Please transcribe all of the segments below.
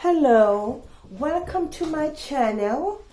Hello, welcome to my channel.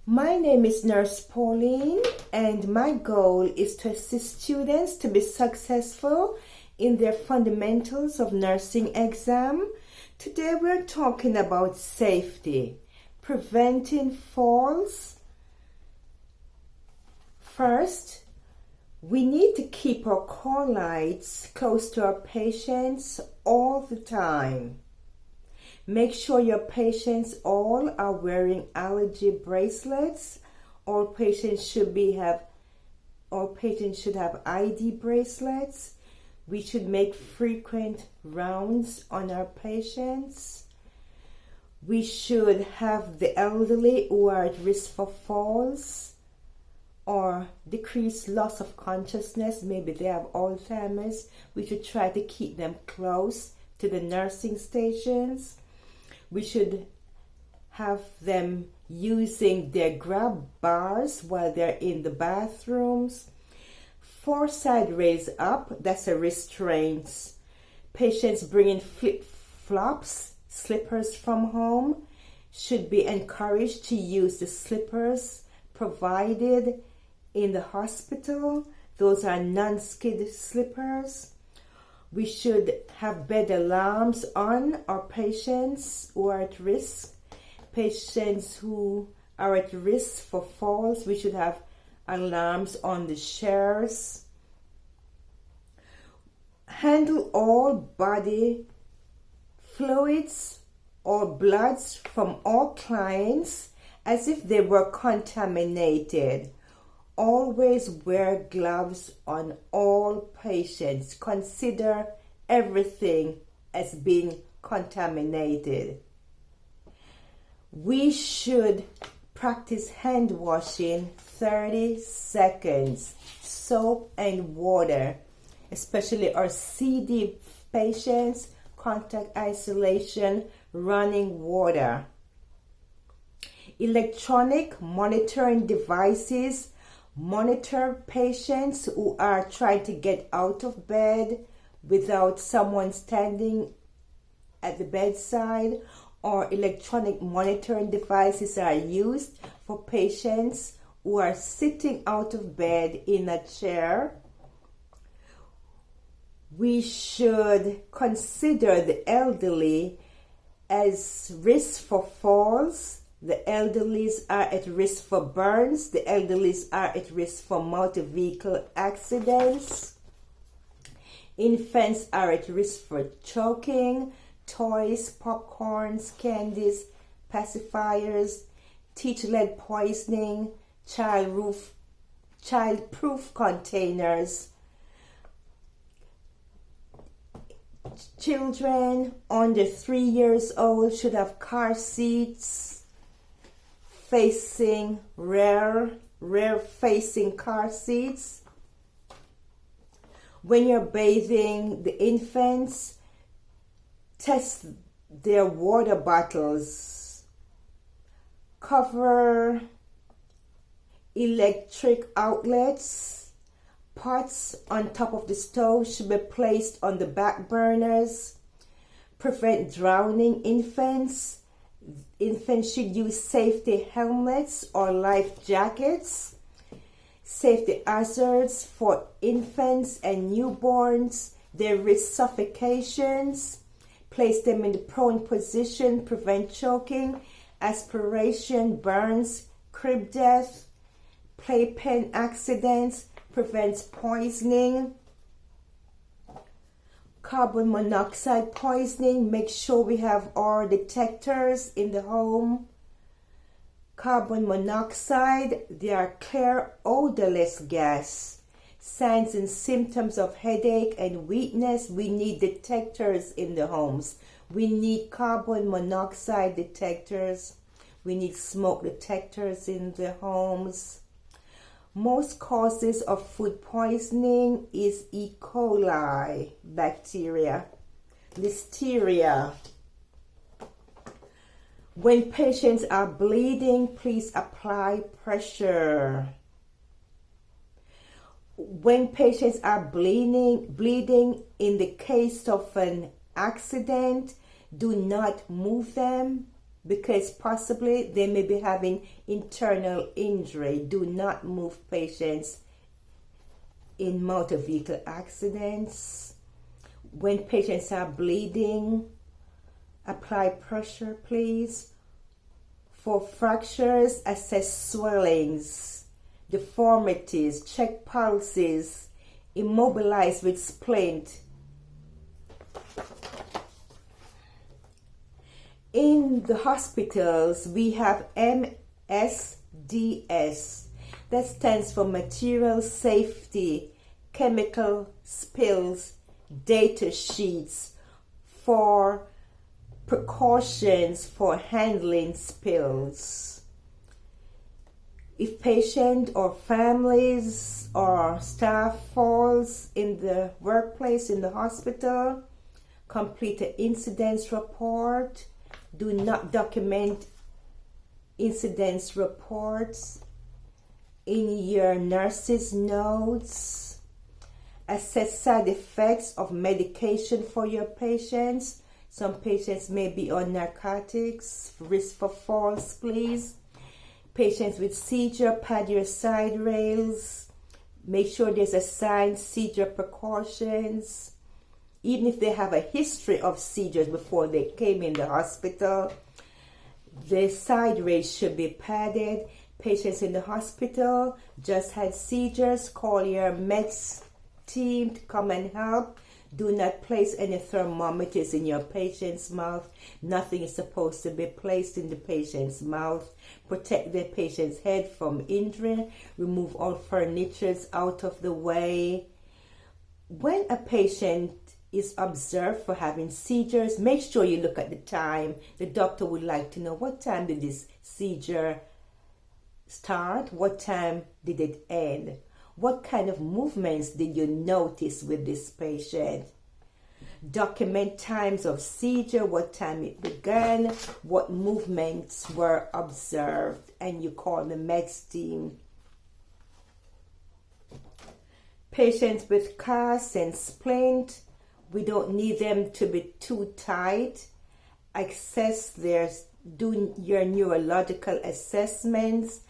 My name is Nurse Pauline and my goal is to assist students to be successful in their fundamentals of nursing exam. Today we're talking about safety, preventing falls. First, we need to keep our call lights close to our patients all the time. Make sure your patients all are wearing allergy bracelets. All patients should have ID bracelets. We should make frequent rounds on our patients. We should have the elderly who are at risk for falls or decreased loss of consciousness. Maybe they have Alzheimer's. We should try to keep them close to the nursing stations. We should have them using their grab bars while they're in the bathrooms. 4 side raise up, that's a restraint. Patients bringing flip-flops, slippers from home, should be encouraged to use the slippers provided in the hospital. Those are non-skid slippers. We should have bed alarms on our patients who are at risk. Patients who are at risk for falls, we should have alarms on the chairs. Handle all body fluids or bloods from all clients as if they were contaminated. Always wear gloves on all patients. Consider everything as being contaminated. We should practice hand washing 30 seconds, soap and water, especially our CD patients, contact isolation, running water. Electronic monitoring devices monitor patients who are trying to get out of bed without someone standing at the bedside, or electronic monitoring devices are used for patients who are sitting out of bed in a chair. We should consider the elderly as risk for falls. The elderlies are at risk for burns. The elderlies are at risk for motor vehicle accidents. Infants are at risk for choking. Toys, popcorns, candies, pacifiers, teacher-led poisoning, child-proof containers. Children under 3 years old should have car seats facing rear facing car seats. When you're bathing the infants, test their water bottles. Cover electric outlets. Pots on top of the stove should be placed on the back burners. Prevent drowning infants. Infants should use safety helmets or life jackets. Safety hazards for infants and newborns. They risk suffocations. Place them in the prone position. Prevent choking, aspiration, burns, crib death. Playpen accidents. Prevents poisoning. Carbon monoxide poisoning. Make sure we have our detectors in the home. Carbon monoxide, they are clear, odorless gas. Signs and symptoms of headache and weakness, we need detectors in the homes. We need carbon monoxide detectors. We need smoke detectors in the homes. Most causes of food poisoning is E. coli bacteria, listeria. When patients are bleeding, please apply pressure. When patients are bleeding in the case of an accident, Do not move them because possibly they may be having internal injury. Do not move patients in motor vehicle accidents. When patients are bleeding, apply pressure, please. For fractures, assess swellings, deformities, check pulses, immobilize with splint. In the hospitals, we have MSDS. That stands for Material Safety, Chemical Spills, Data Sheets for precautions for handling spills. If patient or families or staff falls in the workplace, in the hospital, complete an incidents report. Do not document incidents reports in your nurse's notes. Assess side effects of medication for your patients. Some patients may be on narcotics. Risk for falls, please. Patients with seizure, pad your side rails. Make sure there's assigned seizure precautions. Even if they have a history of seizures before they came in the hospital, the side rails should be padded. Patients in the hospital just had seizures, call your meds team to come and help. Do not place any thermometers in your patient's mouth. Nothing is supposed to be placed in the patient's mouth. Protect the patient's head from injury. Remove all furniture out of the way. When a patient is observed for having seizures, make sure you look at the time. The doctor would like to know, what time did this seizure start? What time did it end? What kind of movements did you notice with this patient? Document times of seizure, what time it began, what movements were observed, and you call the meds team. Patients with casts and splint, we don't need them to be too tight. Do your neurological assessments.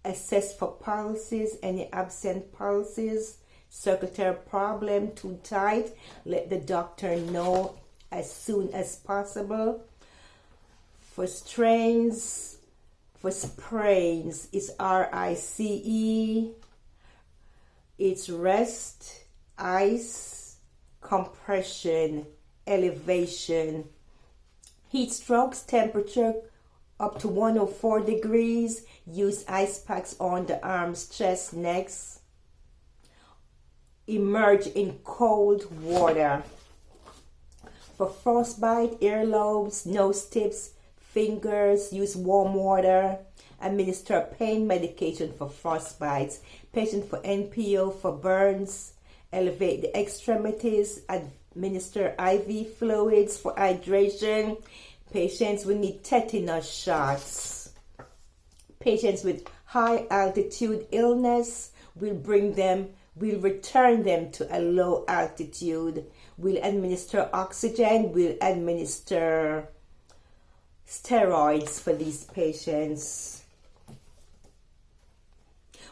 Assess for pulses, any absent pulses. Circulatory problem, too tight. Let the doctor know as soon as possible. For strains, for sprains, it's RICE. It's rest, ice, compression, elevation. Heat strokes, temperature up to 104 degrees. Use ice packs on the arms, chest, necks. Immerse in cold water. For frostbite, earlobes, nose tips, fingers, use warm water. Administer pain medication for frostbites. Patient for NPO for burns. Elevate the extremities. Administer IV fluids for hydration. Patients will need tetanus shots. Patients with high altitude illness, we'll return them to a low altitude. We'll administer oxygen. We'll administer steroids for these patients.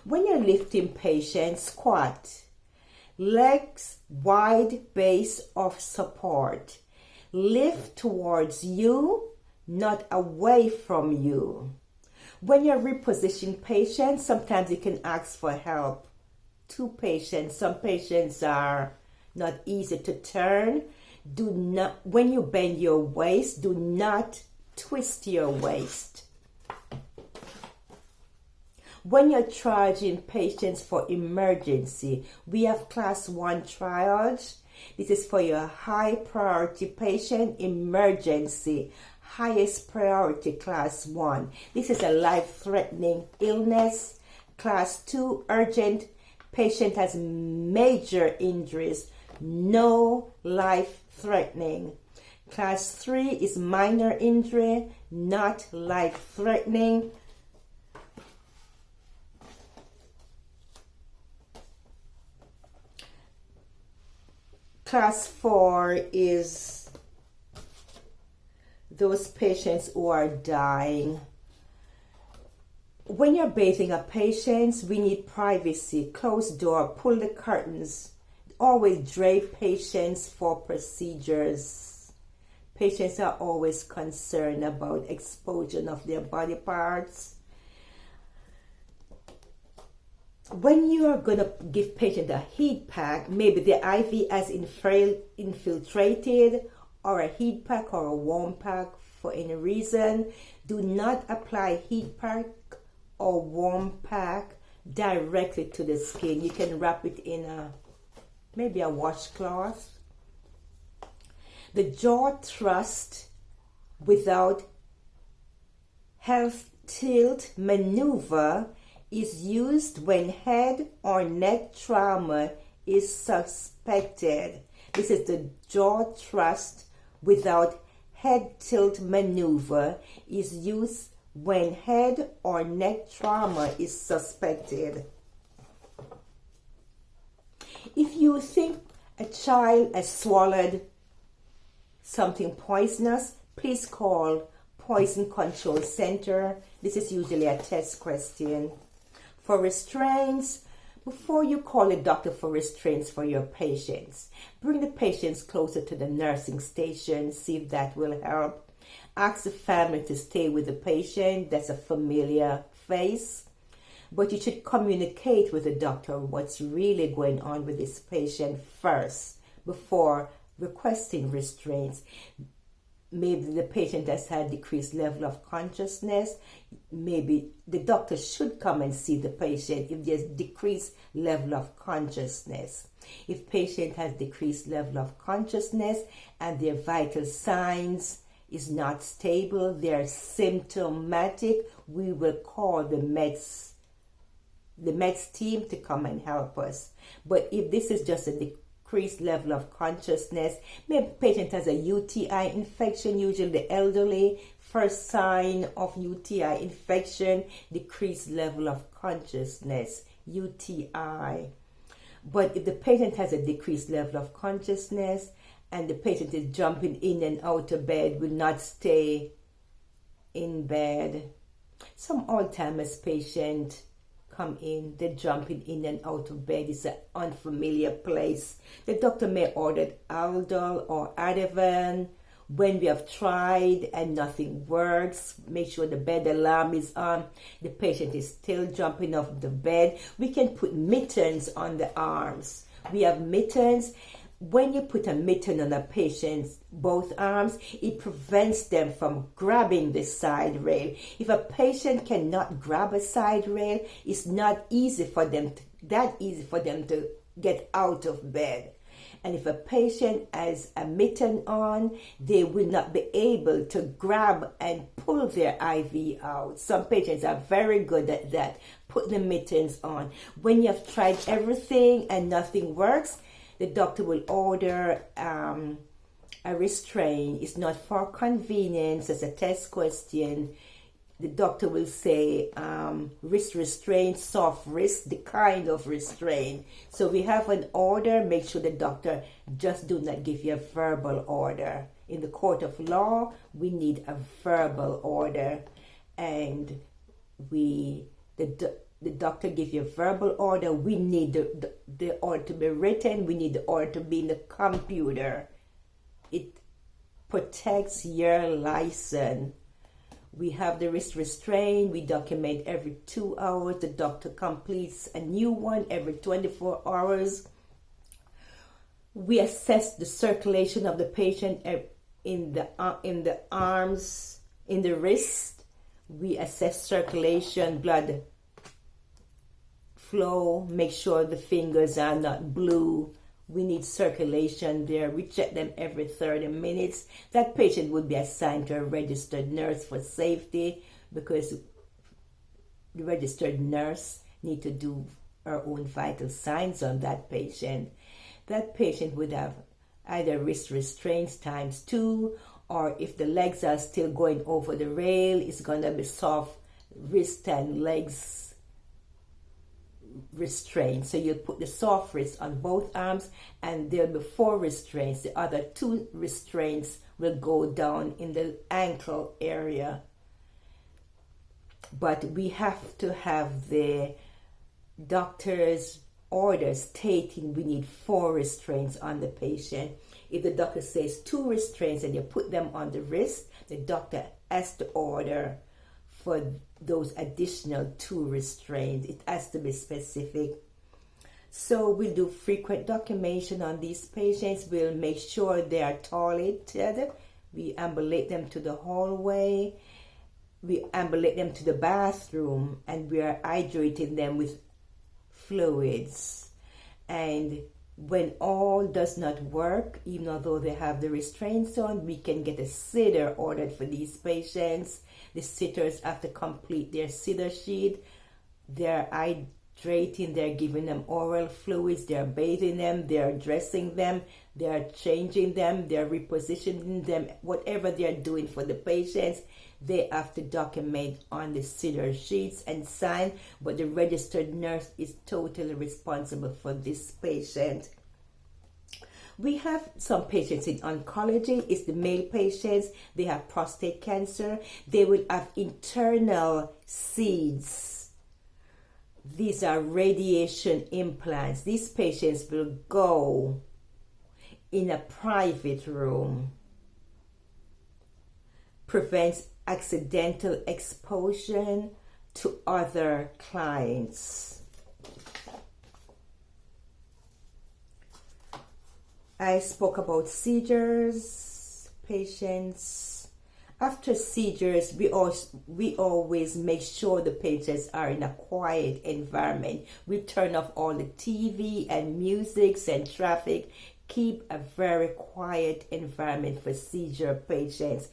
When you're lifting patients, squat. Legs wide, base of support. Lift towards you, not away from you. When you're repositioning patients, sometimes you can ask for help. Two patients, some patients are not easy to turn. When you bend your waist, do not twist your waist. When you're triaging patients for emergency, we have class 1 triage. This is for your high priority patient emergency, highest priority class 1. This is a life-threatening illness. Class 2, urgent, patient has major injuries, no life-threatening. Class 3 is minor injury, not life-threatening. Class 4 is those patients who are dying. When you're bathing a patient, we need privacy. Close door, pull the curtains. Always drape patients for procedures. Patients are always concerned about exposure of their body parts. When you are going to give patient a heat pack, maybe the IV has infiltrated, or a heat pack or a warm pack for any reason, do not apply heat pack or warm pack directly to the skin. You can wrap it in maybe a washcloth. The jaw thrust without health tilt maneuver is used when head or neck trauma is suspected. This is the jaw thrust without head tilt maneuver is used when head or neck trauma is suspected. If you think a child has swallowed something poisonous, please call Poison Control Center. This is usually a test question. For restraints, before you call a doctor for restraints for your patients, bring the patients closer to the nursing station, see if that will help. Ask the family to stay with the patient. That's a familiar face. But you should communicate with the doctor what's really going on with this patient first before requesting restraints. Maybe the patient has had decreased level of consciousness. Maybe the doctor should come and see the patient if there's decreased level of consciousness. If patient has decreased level of consciousness and their vital signs is not stable, they're symptomatic, we will call the meds team to come and help us. But if this is just a decreased level of consciousness, maybe patient has a UTI infection, usually the elderly, first sign of UTI infection, decreased level of consciousness, UTI. But if the patient has a decreased level of consciousness and the patient is jumping in and out of bed, will not stay in bed. Some Alzheimer's patient come in, they're jumping in and out of bed. It's an unfamiliar place. The doctor may order Aldol or Ativan. When we have tried and nothing works, make sure the bed alarm is on. The patient is still jumping off the bed. We can put mittens on the arms. We have mittens. When you put a mitten on a patient's both arms, it prevents them from grabbing the side rail. If a patient cannot grab a side rail, it's not easy for them to get out of bed. And if a patient has a mitten on, they will not be able to grab and pull their IV out. Some patients are very good at that. Put the mittens on. When you have tried everything and nothing works, the doctor will order a restraint. It's not for convenience, it's a test question. The doctor will say wrist restraint, soft wrist, the kind of restraint. So we have an order. Make sure the doctor just do not give you a verbal order. In the court of law, we need a verbal order, and the doctor give you a verbal order. We need the order to be written. We need the order to be in the computer. It protects your license. We have the wrist restraint. We document every 2 hours. The doctor completes a new one every 24 hours. We assess the circulation of the patient in the arms, in the wrist. We assess circulation, blood flow, make sure the fingers are not blue. We need circulation there. We check them every 30 minutes. That patient would be assigned to a registered nurse for safety, because the registered nurse need to do her own vital signs on that patient. That patient would have either wrist restraints times 2, or if the legs are still going over the rail, it's going to be soft wrist and legs restraints. So you put the soft wrist on both arms, and there'll be 4 restraints. The other 2 restraints will go down in the ankle area. But we have to have the doctor's order stating we need 4 restraints on the patient. If the doctor says 2 restraints and you put them on the wrist, the doctor has to order for those additional 2 restraints. It has to be specific. So we'll do frequent documentation on these patients. We'll make sure they are toileted. We ambulate them to the hallway. We ambulate them to the bathroom, and we are hydrating them with fluids. And when all does not work, even although they have the restraints on, we can get a sitter ordered for these patients. The sitters have to complete their sitter sheet. They're hydrating, they're giving them oral fluids, they're bathing them, they're dressing them, they're changing them, they're repositioning them. Whatever they're doing for the patients, they have to document on the sitter sheets and sign, but the registered nurse is totally responsible for this patient. We have some patients in oncology. It's the male patients. They have prostate cancer. They will have internal seeds. These are radiation implants. These patients will go in a private room. Prevents accidental exposure to other clients. I spoke about seizures, patients. After seizures, we always make sure the patients are in a quiet environment. We turn off all the TV and music and traffic. Keep a very quiet environment for seizure patients.